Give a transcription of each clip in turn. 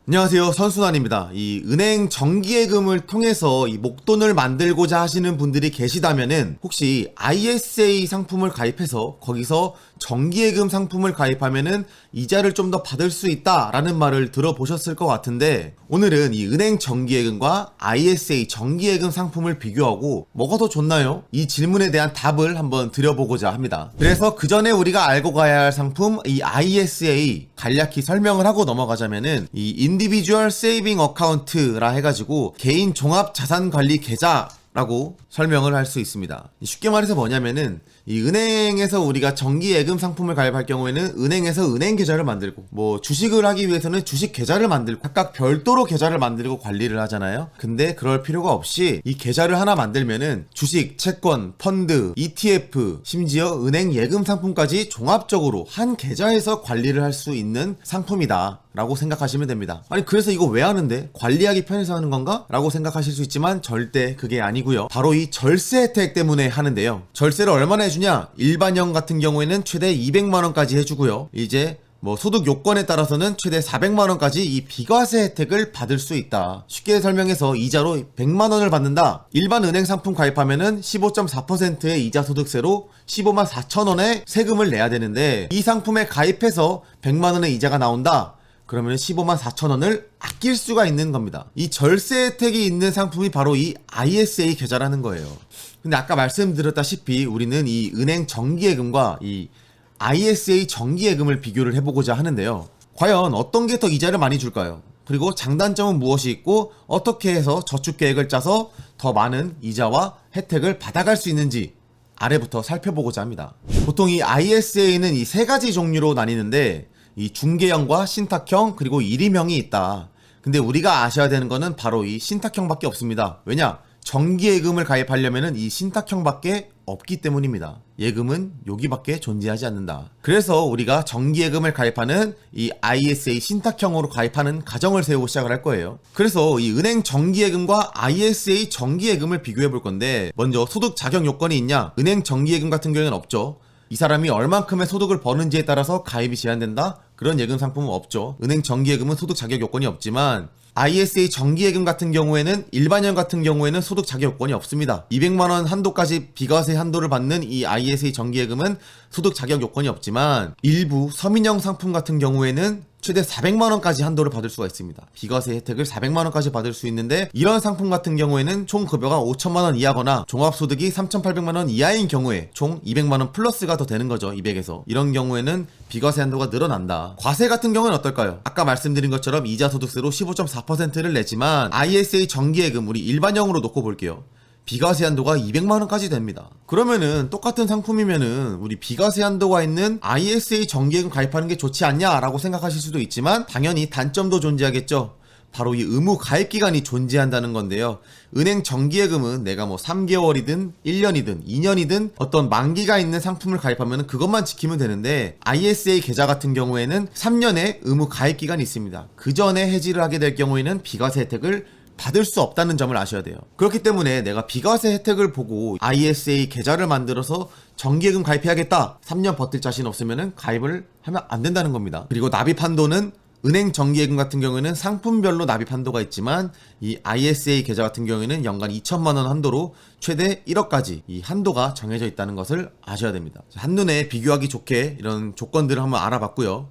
안녕하세요, 선순환입니다. 이 은행 정기예금을 통해서 이 목돈을 만들고자 하시는 분들이 계시다면은 혹시 ISA 상품을 가입해서 거기서 정기예금 상품을 가입하면은 이자를 좀 더 받을 수 있다라는 말을 들어보셨을 것 같은데, 오늘은 이 은행 정기예금과 ISA 정기예금 상품을 비교하고 뭐가 더 좋나요? 이 질문에 대한 답을 한번 드려보고자 합니다. 그래서 그 전에 우리가 알고 가야 할 상품, 이 ISA 간략히 설명을 하고 넘어가자면은 이 인디비주얼 세이빙 어카운트라 해가지고 개인 종합 자산 관리 계좌 라고 설명을 할 수 있습니다. 쉽게 말해서 뭐냐면은 이 은행에서 우리가 정기예금 상품을 가입할 경우에는 은행에서 은행 계좌를 만들고, 뭐 주식을 하기 위해서는 주식 계좌를 만들고, 각각 별도로 계좌를 만들고 관리를 하잖아요. 근데 그럴 필요가 없이 이 계좌를 하나 만들면은 주식, 채권, 펀드, ETF, 심지어 은행 예금 상품까지 종합적으로 한 계좌에서 관리를 할 수 있는 상품이다 라고 생각하시면 됩니다. 아니, 그래서 이거 왜 하는데? 관리하기 편해서 하는 건가? 라고 생각하실 수 있지만 절대 그게 아니고요. 바로 이 절세 혜택 때문에 하는데요. 절세를 얼마나 해주냐? 일반형 같은 경우에는 최대 200만원까지 해주고요. 이제 뭐 소득 요건에 따라서는 최대 400만원까지 이 비과세 혜택을 받을 수 있다. 쉽게 설명해서 이자로 100만원을 받는다. 일반 은행 상품 가입하면은 15.4%의 이자 소득세로 15만 4천원의 세금을 내야 되는데, 이 상품에 가입해서 100만원의 이자가 나온다. 그러면 15만 4천원을 아낄 수가 있는 겁니다. 이 절세 혜택이 있는 상품이 바로 이 ISA 계좌라는 거예요. 근데 아까 말씀드렸다시피 우리는 이 은행 정기예금과 이 ISA 정기예금을 비교를 해보고자 하는데요. 과연 어떤 게 더 이자를 많이 줄까요? 그리고 장단점은 무엇이 있고 어떻게 해서 저축계획을 짜서 더 많은 이자와 혜택을 받아갈 수 있는지 아래부터 살펴보고자 합니다. 보통 이 ISA는 이 세 가지 종류로 나뉘는데, 이 중개형과 신탁형 그리고 일임형이 있다. 근데 우리가 아셔야 되는 거는 바로 이 신탁형밖에 없습니다. 왜냐? 정기예금을 가입하려면은 이 신탁형밖에 없기 때문입니다. 예금은 여기밖에 존재하지 않는다. 그래서 우리가 정기예금을 가입하는 이 ISA 신탁형으로 가입하는 가정을 세우고 시작을 할 거예요. 그래서 이 은행 정기예금과 ISA 정기예금을 비교해 볼 건데, 먼저 소득 자격 요건이 있냐? 은행 정기예금 같은 경우에는 없죠. 이 사람이 얼만큼의 소득을 버는지에 따라서 가입이 제한된다? 그런 예금 상품은 없죠. 은행 정기예금은 소득 자격 요건이 없지만 ISA 정기예금 같은 경우에는, 일반형 같은 경우에는 소득 자격 요건이 없습니다. 200만원 한도까지 비과세 한도를 받는 이 ISA 정기예금은 소득 자격 요건이 없지만, 일부 서민형 상품 같은 경우에는 최대 400만원까지 한도를 받을 수가 있습니다. 비과세 혜택을 400만원까지 받을 수 있는데, 이런 상품 같은 경우에는 총 급여가 5천만원 이하거나 종합소득이 3,800만원 이하인 경우에 총 200만원 플러스가 더 되는 거죠. 200에서. 이런 경우에는 비과세 한도가 늘어난다. 과세 같은 경우는 어떨까요? 아까 말씀드린 것처럼 이자 소득세로 15.4%를 내지만 ISA 정기예금, 우리 일반형으로 놓고 볼게요. 비과세 한도가 200만원까지 됩니다. 그러면은 똑같은 상품이면은 우리 비과세 한도가 있는 ISA 정기예금 가입하는 게 좋지 않냐라고 생각하실 수도 있지만, 당연히 단점도 존재하겠죠. 바로 이 의무 가입 기간이 존재한다는 건데요. 은행 정기예금은 내가 뭐 3개월이든 1년이든 2년이든 어떤 만기가 있는 상품을 가입하면 그것만 지키면 되는데, ISA 계좌 같은 경우에는 3년의 의무 가입 기간이 있습니다. 그 전에 해지를 하게 될 경우에는 비과세 혜택을 받을 수 없다는 점을 아셔야 돼요. 그렇기 때문에 내가 비과세 혜택을 보고 ISA 계좌를 만들어서 정기예금 가입해야겠다, 3년 버틸 자신 없으면 가입을 하면 안 된다는 겁니다. 그리고 납입 한도는 은행 정기예금 같은 경우에는 상품별로 납입 한도가 있지만, 이 ISA 계좌 같은 경우에는 연간 2천만원 한도로 최대 1억까지 이 한도가 정해져 있다는 것을 아셔야 됩니다. 한눈에 비교하기 좋게 이런 조건들을 한번 알아봤고요.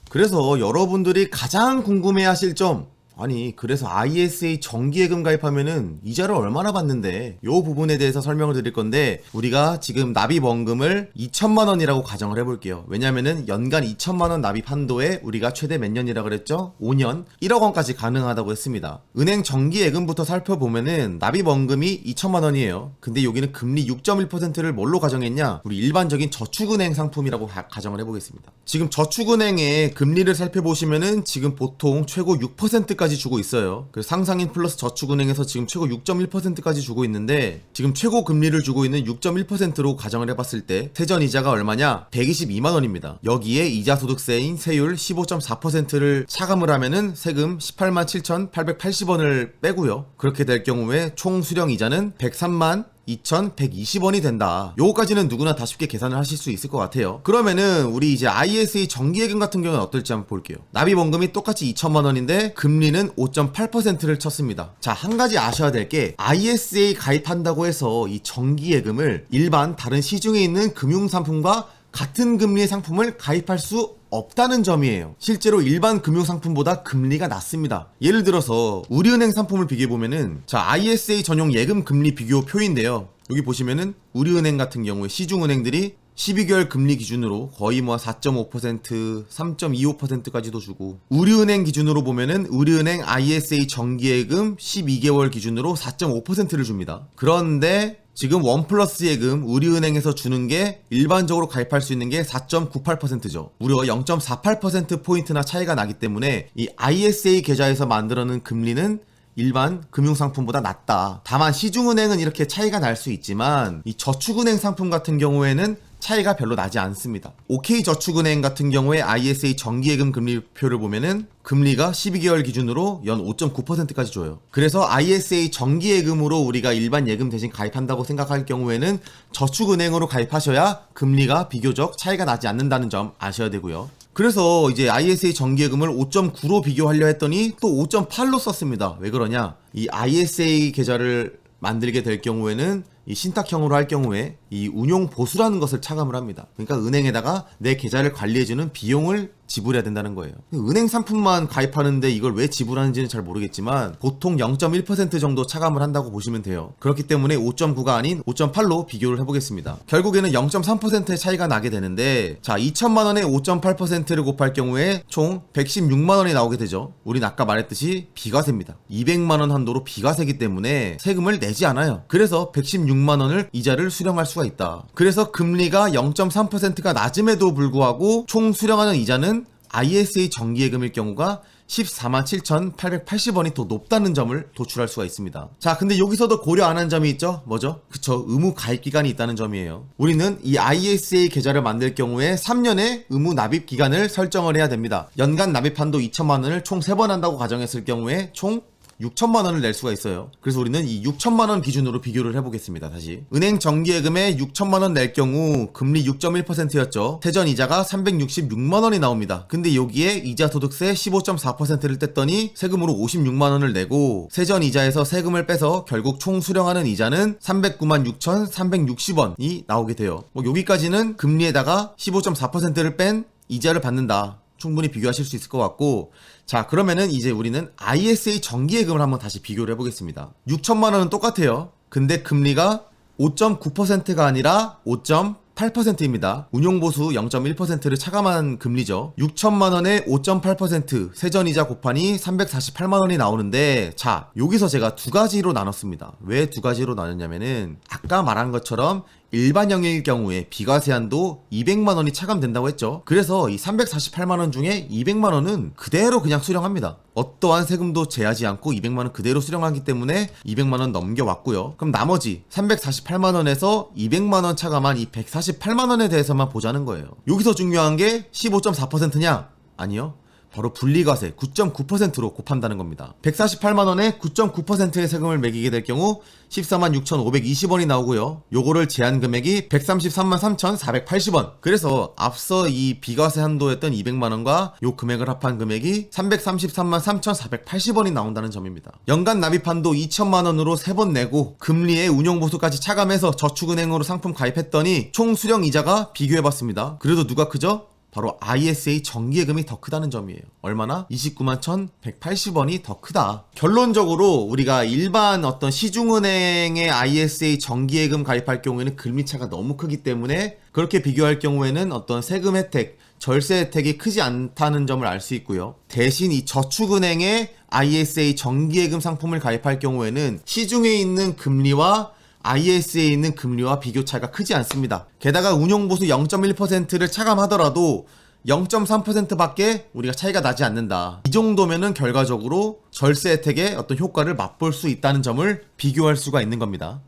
그래서 여러분들이 가장 궁금해하실 점, 아니 그래서 ISA 정기예금 가입하면은 이자를 얼마나 받는데, 요 부분에 대해서 설명을 드릴 건데, 우리가 지금 납입원금을 2천만원이라고 가정을 해볼게요. 왜냐면은 연간 2천만원 납입 한도에 우리가 최대 몇 년이라 그랬죠? 5년 1억원까지 가능하다고 했습니다. 은행 정기예금부터 살펴보면은 납입원금이 2천만원이에요. 근데 여기는 금리 6.1%를 뭘로 가정했냐? 우리 일반적인 저축은행 상품이라고 가정을 해보겠습니다. 지금 저축은행의 금리를 살펴보시면은 지금 보통 최고 6%까지 주고 있어요. 그래서 상상인 플러스 저축은행에서 지금 최고 6.1%까지 주고 있는데, 지금 최고 금리를 주고 있는 6.1%로 가정을 해봤을 때 세전 이자가 얼마냐? 122만원입니다. 여기에 이자 소득세인 세율 15.4%를 차감을 하면은 세금 187,880원을 빼고요. 그렇게 될 경우에 총 수령 이자는 103만 2,120원이 된다. 요거까지는 누구나 다 쉽게 계산을 하실 수 있을 것 같아요. 그러면은 우리 이제 ISA 정기예금 같은 경우는 어떨지 한번 볼게요. 납입원금이 똑같이 2천만 원인데 금리는 5.8%를 쳤습니다. 자, 한 가지 아셔야 될 게 ISA 가입한다고 해서 이 정기예금을 일반 다른 시중에 있는 금융상품과 같은 금리의 상품을 가입할 수 없다는 점이에요. 실제로 일반 금융상품보다 금리가 낮습니다. 예를 들어서 우리은행 상품을 비교해보면은 자, ISA 전용 예금 금리 비교 표인데요. 여기 보시면은 우리은행 같은 경우에 시중은행들이 12개월 금리 기준으로 거의 뭐 4.5%, 3.25%까지도 주고, 우리은행 기준으로 보면은 우리은행 ISA 정기예금 12개월 기준으로 4.5%를 줍니다. 그런데 지금 원 플러스 예금 우리은행에서 주는 게 일반적으로 가입할 수 있는 게 4.98%죠. 무려 0.48%포인트나 차이가 나기 때문에 이 ISA 계좌에서 만들어낸 금리는 일반 금융상품보다 낮다. 다만 시중은행은 이렇게 차이가 날 수 있지만 이 저축은행 상품 같은 경우에는 차이가 별로 나지 않습니다. OK저축은행 같은 경우에 ISA 정기예금 금리표를 보면은 금리가 12개월 기준으로 연 5.9%까지 줘요. 그래서 ISA 정기예금으로 우리가 일반 예금 대신 가입한다고 생각할 경우에는 저축은행으로 가입하셔야 금리가 비교적 차이가 나지 않는다는 점 아셔야 되고요. 그래서 이제 ISA 정기예금을 5.9로 비교하려 했더니 또 5.8로 썼습니다. 왜 그러냐? 이 ISA 계좌를 만들게 될 경우에는 이 신탁형으로 할 경우에 이 운용 보수라는 것을 차감을 합니다. 그러니까 은행에다가 내 계좌를 관리해주는 비용을 지불해야 된다는 거예요. 은행 상품만 가입하는데 이걸 왜 지불하는지는 잘 모르겠지만 보통 0.1% 정도 차감을 한다고 보시면 돼요. 그렇기 때문에 5.9가 아닌 5.8로 비교를 해보겠습니다. 결국에는 0.3%의 차이가 나게 되는데, 자, 2천만 원에 5.8%를 곱할 경우에 총 116만 원이 나오게 되죠. 우린 아까 말했듯이 비과세입니다. 200만 원 한도로 비과세기 때문에 세금을 내지 않아요. 그래서 116만 원을 이자를 수령할 수가 있다. 그래서 금리가 0.3%가 낮음에도 불구하고 총 수령하는 이자는 ISA 정기예금일 경우가 147,880원이 더 높다는 점을 도출할 수가 있습니다. 자, 근데 여기서도 고려 안 한 점이 있죠? 뭐죠? 그쵸, 의무 가입 기간이 있다는 점이에요. 우리는 이 ISA 계좌를 만들 경우에 3년의 의무 납입 기간을 설정을 해야 됩니다. 연간 납입 한도 2천만 원을 총 3번 한다고 가정했을 경우에 총 6천만 원을 낼 수가 있어요. 그래서 우리는 이 6천만 원 기준으로 비교를 해보겠습니다. 다시 은행 정기예금에 6천만 원 낼 경우 금리 6.1%였죠. 세전 이자가 366만 원이 나옵니다. 근데 여기에 이자 소득세 15.4%를 뗐더니 세금으로 56만 원을 내고, 세전 이자에서 세금을 빼서 결국 총 수령하는 이자는 309만 6,360원이 나오게 돼요. 뭐 여기까지는 금리에다가 15.4%를 뺀 이자를 받는다. 충분히 비교하실 수 있을 것 같고, 자, 그러면은 이제 우리는 ISA 정기예금을 한번 다시 비교를 해보겠습니다. 6천만 원은 똑같아요. 근데 금리가 5.9%가 아니라 5.8%입니다. 운용보수 0.1%를 차감한 금리죠. 6천만 원에 5.8% 세전이자 곱하니 348만 원이 나오는데, 자, 여기서 제가 두 가지로 나눴습니다. 왜 두 가지로 나눴냐면은 아까 말한 것처럼 일반형일 경우에 비과세 한도 200만 원이 차감된다고 했죠. 그래서 이 348만 원 중에 200만 원은 그대로 그냥 수령합니다. 어떠한 세금도 제하지 않고 200만 원 그대로 수령하기 때문에 200만 원 넘겨왔고요. 그럼 나머지 348만 원에서 200만 원 차감한 이 148만 원에 대해서만 보자는 거예요. 여기서 중요한 게 15.4%냐? 아니요. 바로 분리과세 9.9%로 곱한다는 겁니다. 148만 원에 9.9%의 세금을 매기게 될 경우 14만 6,520원이 나오고요. 요거를 제한 금액이 133만 3,480원. 그래서 앞서 이 비과세 한도였던 200만 원과 요 금액을 합한 금액이 333만 3,480원이 나온다는 점입니다. 연간 납입 한도 2천만 원으로 3번 내고 금리에 운용보수까지 차감해서 저축은행으로 상품 가입했더니 총 수령 이자가 비교해봤습니다. 그래도 누가 크죠? 바로 ISA 정기예금이 더 크다는 점이에요. 얼마나? 29만 1,180원이 더 크다. 결론적으로 우리가 일반 어떤 시중은행의 ISA 정기예금 가입할 경우에는 금리차가 너무 크기 때문에 그렇게 비교할 경우에는 어떤 세금 혜택, 절세 혜택이 크지 않다는 점을 알 수 있고요. 대신 이 저축은행의 ISA 정기예금 상품을 가입할 경우에는 시중에 있는 금리와 ISA에 있는 금리와 비교 차이가 크지 않습니다. 게다가 운용보수 0.1%를 차감하더라도 0.3%밖에 우리가 차이가 나지 않는다. 이 정도면은 결과적으로 절세 혜택의 어떤 효과를 맛볼 수 있다는 점을 비교할 수가 있는 겁니다.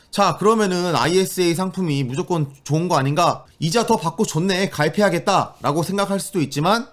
자, 그러면은 ISA 상품이 무조건 좋은 거 아닌가? 이자 더 받고 좋네, 가입해야겠다 라고 생각할 수도 있지만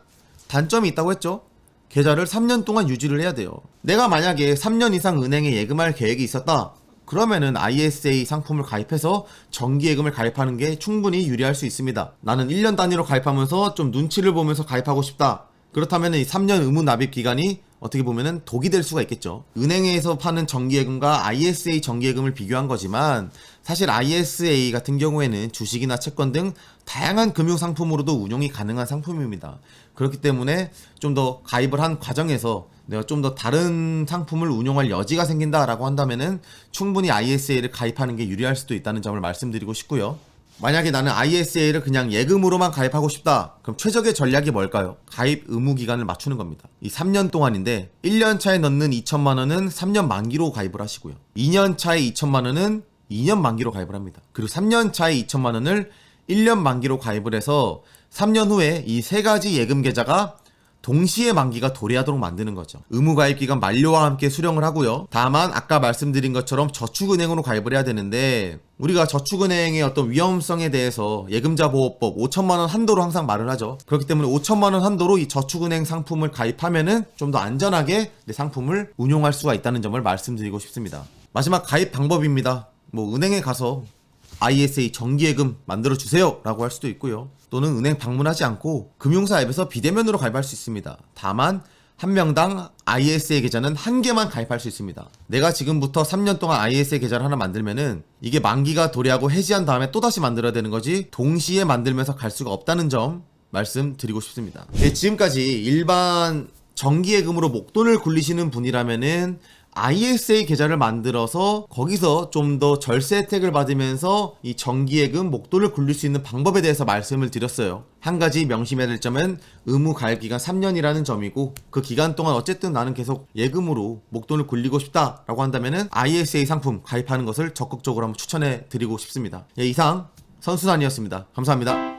단점이 있다고 했죠. 계좌를 3년 동안 유지를 해야 돼요. 내가 만약에 3년 이상 은행에 예금할 계획이 있었다. 그러면은 ISA 상품을 가입해서 정기예금을 가입하는 게 충분히 유리할 수 있습니다. 나는 1년 단위로 가입하면서 좀 눈치를 보면서 가입하고 싶다. 그렇다면 이 3년 의무 납입 기간이 어떻게 보면은 독이 될 수가 있겠죠. 은행에서 파는 정기예금과 ISA 정기예금을 비교한 거지만 사실 ISA 같은 경우에는 주식이나 채권 등 다양한 금융상품으로도 운용이 가능한 상품입니다. 그렇기 때문에 좀 더 가입을 한 과정에서 내가 좀 더 다른 상품을 운용할 여지가 생긴다라고 한다면은 충분히 ISA를 가입하는 게 유리할 수도 있다는 점을 말씀드리고 싶고요. 만약에 나는 ISA를 그냥 예금으로만 가입하고 싶다. 그럼 최적의 전략이 뭘까요? 가입 의무 기간을 맞추는 겁니다. 이 3년 동안인데 1년 차에 넣는 2천만 원은 3년 만기로 가입을 하시고요. 2년 차에 2천만 원은 2년 만기로 가입을 합니다. 그리고 3년 차에 2천만 원을 1년 만기로 가입을 해서 3년 후에 이 세 가지 예금 계좌가 동시에 만기가 도래하도록 만드는 거죠. 의무가입기간 만료와 함께 수령을 하고요. 다만 아까 말씀드린 것처럼 저축은행으로 가입을 해야 되는데 우리가 저축은행의 어떤 위험성에 대해서 예금자보호법 5천만 원 한도로 항상 말을 하죠. 그렇기 때문에 5천만 원 한도로 이 저축은행 상품을 가입하면은 좀 더 안전하게 내 상품을 운용할 수가 있다는 점을 말씀드리고 싶습니다. 마지막 가입 방법입니다. 은행에 가서 ISA 정기예금 만들어주세요 라고 할 수도 있고요. 또는 은행 방문하지 않고 금융사 앱에서 비대면으로 가입할 수 있습니다. 다만 한 명당 ISA 계좌는 한 개만 가입할 수 있습니다. 내가 지금부터 3년 동안 ISA 계좌를 하나 만들면은 이게 만기가 도래하고 해지한 다음에 또다시 만들어야 되는 거지 동시에 만들면서 갈 수가 없다는 점 말씀드리고 싶습니다. 지금까지 일반 정기예금으로 목돈을 굴리시는 분이라면은 ISA 계좌를 만들어서 거기서 좀 더 절세 혜택을 받으면서 이 정기예금 목돈을 굴릴 수 있는 방법에 대해서 말씀을 드렸어요. 한 가지 명심해야 될 점은 의무 가입 기간 3년이라는 점이고 그 기간 동안 어쨌든 나는 계속 예금으로 목돈을 굴리고 싶다라고 한다면은 ISA 상품 가입하는 것을 적극적으로 한번 추천해 드리고 싶습니다. 이상 선순환이었습니다. 감사합니다.